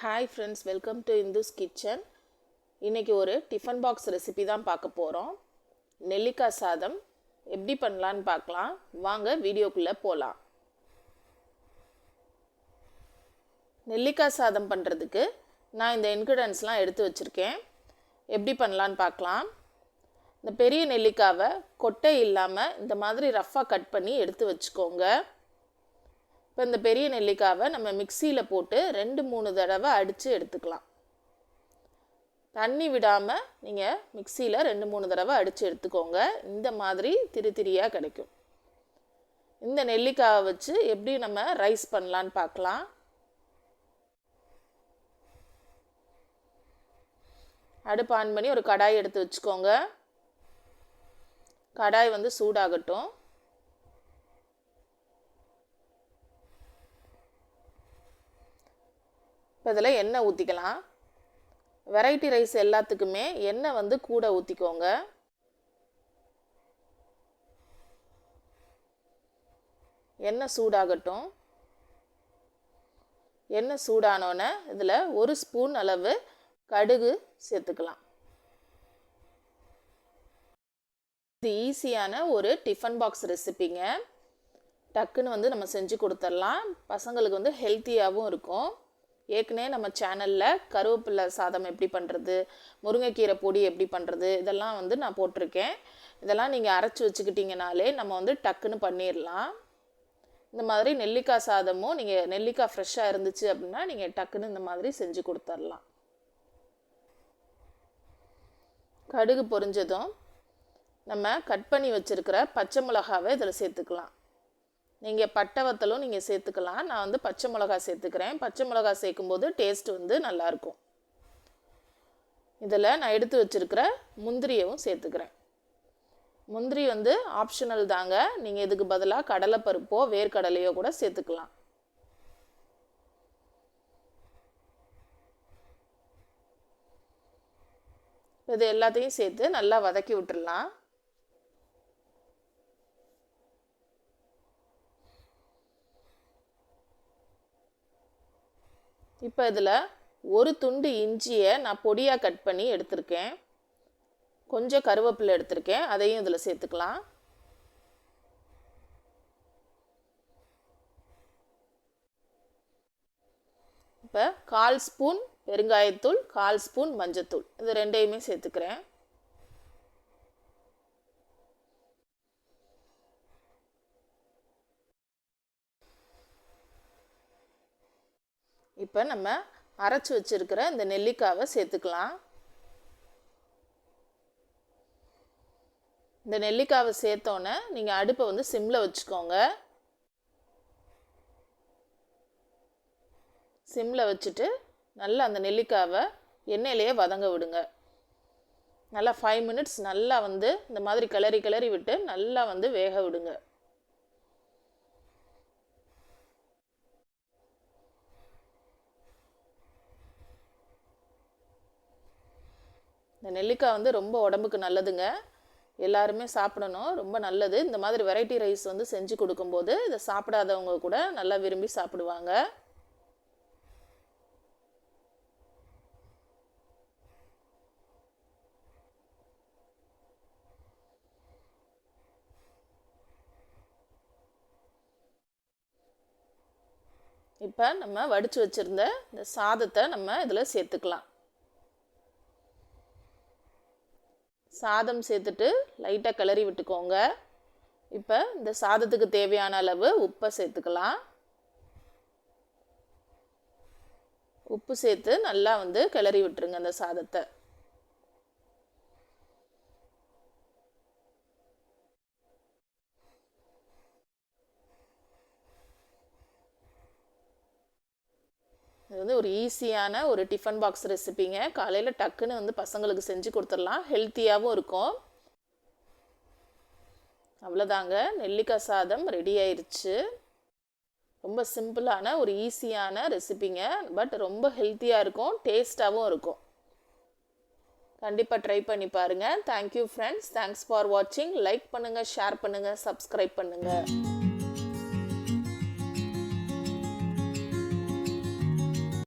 Hi friends, welcome to Indu's kitchen. இன்றைக்கி ஒரு tiffin box recipe தான் பார்க்க போகிறோம். நெல்லிக்காய் சாதம் எப்படி பண்ணலான்னு பார்க்கலாம். வாங்க வீடியோக்குள்ளே போகலாம். நெல்லிக்காய் சாதம் பண்ணுறதுக்கு நான் இந்த இன்க்ரீடியன்ட்ஸ்லாம் எடுத்து வச்சுருக்கேன். எப்படி பண்ணலான்னு பார்க்கலாம். இந்த பெரிய நெல்லிக்காவை கொட்டை இல்லாமல் இந்த மாதிரி ரஃப்பாக கட் பண்ணி எடுத்து வச்சுக்கோங்க. இப்போ இந்த பெரிய நெல்லிக்காவை நம்ம மிக்சியில் போட்டு 2-3 தடவை அடித்து எடுத்துக்கலாம். தண்ணி விடாமல் நீங்கள் மிக்சியில் 2-3 தடவை அடித்து எடுத்துக்கோங்க. இந்த மாதிரி திரியாக கிடைக்கும். இந்த நெல்லிக்காவை வச்சு எப்படி நம்ம ரைஸ் பண்ணலான்னு பார்க்கலாம். அடுப்பு ஆன் பண்ணி ஒரு கடாய் எடுத்து வச்சுக்கோங்க. கடாய் சூடாகட்டும். இப்போ இதில் எண்ணெய் ஊற்றிக்கலாம். வெரைட்டி ரைஸ் எல்லாத்துக்குமே எண்ணெய் கூட ஊற்றிக்கோங்க. எண்ணெய் சூடாகட்டும். எண்ணெய் சூடானோன்னே இதில் 1 ஸ்பூன் அளவு கடுகு சேர்த்துக்கலாம். இது ஈஸியான ஒரு டிஃபன் பாக்ஸ் ரெசிபிங்க. டக்குன்னு நம்ம செஞ்சு கொடுத்துடலாம். பசங்களுக்கு ஹெல்த்தியாகவும் இருக்கும். ஏற்கனவே நம்ம சேனலில் கருவேப்பிலை சாதம் எப்படி பண்ணுறது, முருங்கைக்கீரை பொடி எப்படி பண்ணுறது, இதெல்லாம் நான் போட்டிருக்கேன். இதெல்லாம் நீங்கள் அரைச்சி வச்சுக்கிட்டிங்கனாலே நம்ம டக்குன்னு பண்ணிடலாம். இந்த மாதிரி நெல்லிக்காய் சாதமும் நீங்கள் நெல்லிக்காய் ஃப்ரெஷ்ஷாக இருந்துச்சு அப்படின்னா நீங்கள் டக்குன்னு இந்த மாதிரி செஞ்சு கொடுத்துடலாம். கடுகு பொரிஞ்சதும் நம்ம கட் பண்ணி வச்சுருக்கிற பச்சை மிளகாவை இதில் சேர்த்துக்கலாம். நீங்கள் பட்டை வத்தலும் நீங்கள் சேர்த்துக்கலாம். நான் பச்சை மிளகா சேர்த்துக்கிறேன். பச்சை மிளகா சேர்க்கும்போது டேஸ்ட் நல்லாயிருக்கும். இதில் நான் எடுத்து வச்சுருக்கிற முந்திரியவும் சேர்த்துக்கிறேன். முந்திரி ஆப்ஷனல் தாங்க. நீங்கள் இதுக்கு பதிலாக கடலைப்பருப்போ வேர்க்கடலையோ கூட சேர்த்துக்கலாம். இது எல்லாத்தையும் சேர்த்து நல்லா வதக்கி விட்டுடலாம். இப்போ இதில் ஒரு துண்டு இஞ்சியை நான் பொடியாக கட் பண்ணி எடுத்திருக்கேன். கொஞ்சம் கருவேப்பிலை எடுத்திருக்கேன். அதையும் இதில் சேர்த்துக்கலாம். இப்போ 1/4 ஸ்பூன் பெருங்காயத்தூள், 1/4 ஸ்பூன் மஞ்சத்தூள், இது ரெண்டையுமே சேர்த்துக்கிறேன். இப்போ நம்ம அரைச்சி வச்சுருக்கிற இந்த நெல்லிக்காவை சேர்த்துக்கலாம். இந்த நெல்லிக்காவை சேர்த்தோன்னே நீங்கள் அடுப்பை சிம்மில் வச்சுக்கோங்க. சிம்மில் வச்சுட்டு நல்லா அந்த நெல்லிக்காவை எண்ணெயிலேயே வதங்க விடுங்க. நல்லா 5 மினிட்ஸ் நல்லா இந்த மாதிரி கிளறி விட்டு நல்லா வேக விடுங்க. இந்த நெல்லிக்காய் ரொம்ப உடம்புக்கு நல்லதுங்க. எல்லாருமே சாப்பிடணும், ரொம்ப நல்லது. இந்த மாதிரி வெரைட்டி ரைஸ் செஞ்சு கொடுக்கும்போது இதை சாப்பிடாதவங்க கூட நல்லா விரும்பி சாப்பிடுவாங்க. இப்போ நம்ம வடித்து வச்சுருந்த இந்த சாதத்தை நம்ம இதில் சேர்த்துக்கலாம். சாதம் சேர்த்துட்டு லைட்டாக கிளறி விட்டுக்கோங்க. இப்போ இந்த சாதத்துக்கு தேவையான அளவு உப்பை சேர்த்துக்கலாம். உப்பு சேர்த்து நல்லா கிளறி விட்டுருங்க அந்த சாதத்தை. இது ஒரு ஈஸியான ஒரு டிஃபன் பாக்ஸ் ரெசிபிங்க. காலையில் டக்குன்னு பசங்களுக்கு செஞ்சு கொடுத்துடலாம். ஹெல்த்தியாகவும் இருக்கும். அவ்வளோதாங்க, நெல்லிக்காய் சாதம் ரெடி ஆயிடுச்சு. ரொம்ப சிம்பிளான ஒரு ஈஸியான ரெசிபிங்க. பட் ரொம்ப ஹெல்த்தியாக இருக்கும், டேஸ்ட்டாகவும் இருக்கும். கண்டிப்பாக ட்ரை பண்ணி பாருங்கள். Thank you friends. தேங்க்ஸ் ஃபார் வாட்சிங். லைக் பண்ணுங்கள், ஷேர் பண்ணுங்கள், சப்ஸ்கிரைப் பண்ணுங்கள்.